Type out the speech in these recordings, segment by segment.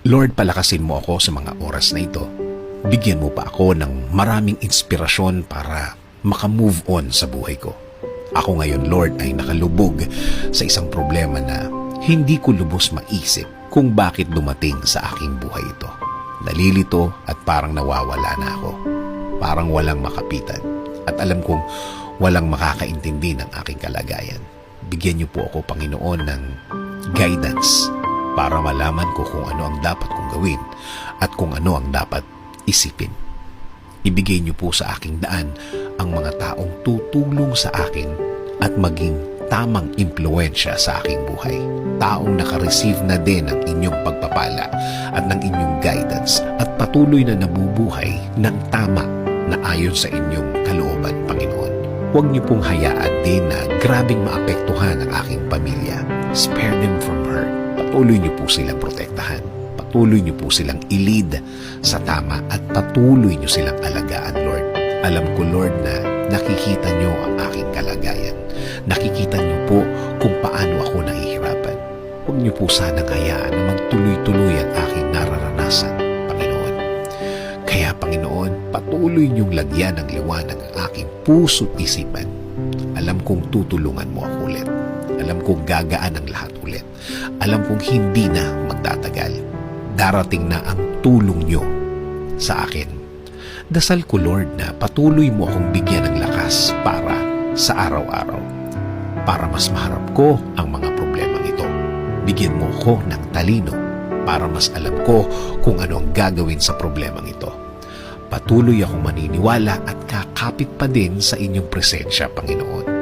Lord, palakasin mo ako sa mga oras na ito. Bigyan mo pa ako ng maraming inspirasyon para makamove on sa buhay ko. Ako ngayon, Lord, ay nakalubog sa isang problema na hindi ko lubos maisip kung bakit dumating sa aking buhay ito. Nalilito at parang nawawala na ako. Parang walang makapitan. At alam kong walang makakaintindi ng aking kalagayan. Bigyan niyo po ako, Panginoon, ng guidance para malaman ko kung ano ang dapat kong gawin at kung ano ang dapat isipin. Ibigay niyo po sa aking daan ang mga taong tutulong sa akin at maging tamang impluensya sa aking buhay. Taong nakareceive na din ng inyong pagpapala at ng inyong guidance at patuloy na nabubuhay ng tama na ayon sa inyong kalooban, Panginoon. Huwag niyo pong hayaan din na grabing maapektuhan ang aking pamilya. Spare them from hurt. Patuloy niyo po silang protektahan. Patuloy niyo po silang i-lead sa tama at patuloy niyo silang alagaan, Lord. Alam ko, Lord, na nakikita niyo ang aking kalagayan. Nakikita niyo po kung paano ako nahihirapan. Huwag niyo po sanang hayaan na magtuloy-tuloy ang aking nararanasan, Panginoon. Kaya, Panginoon, patuloy niyong lagyan ng liwanag ang aking puso't isipan. Alam kong tutulungan mo ako ulit. Alam kong gagaan ang lahat ulit. Alam kong hindi na magtatagal. Darating na ang tulong niyo sa akin. Dasal ko, Lord, na patuloy mo akong bigyan ng lakas para sa araw-araw. Para mas maharap ko ang mga problemang ito. Bigyan mo ko ng talino para mas alam ko kung ano ang gagawin sa problemang ito. Patuloy akong maniniwala at kakapit pa din sa inyong presensya, Panginoon.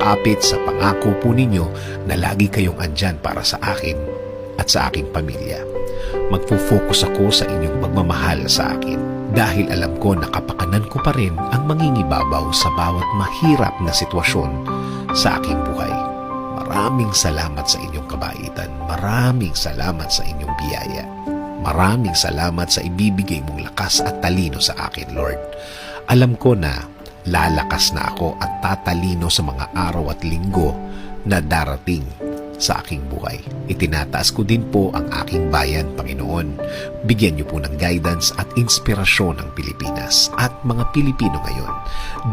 Kakapit sa pangako po ninyo na lagi kayong andyan para sa akin at sa aking pamilya. Magpo-focus ako sa inyong pagmamahal sa akin dahil alam ko na kapakanan ko pa rin ang mangingibabaw sa bawat mahirap na sitwasyon sa aking buhay. Maraming salamat sa inyong kabaitan. Maraming salamat sa inyong biyaya. Maraming salamat sa ibibigay mong lakas at talino sa akin, Lord. Alam ko na lalakas na ako at tatalino sa mga araw at linggo na darating sa aking buhay. Itinataas ko din po ang aking bayan, Panginoon. Bigyan niyo po ng guidance at inspirasyon ang Pilipinas at mga Pilipino ngayon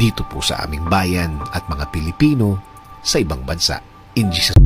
dito po sa aming bayan at mga Pilipino sa ibang bansa. In Jesus'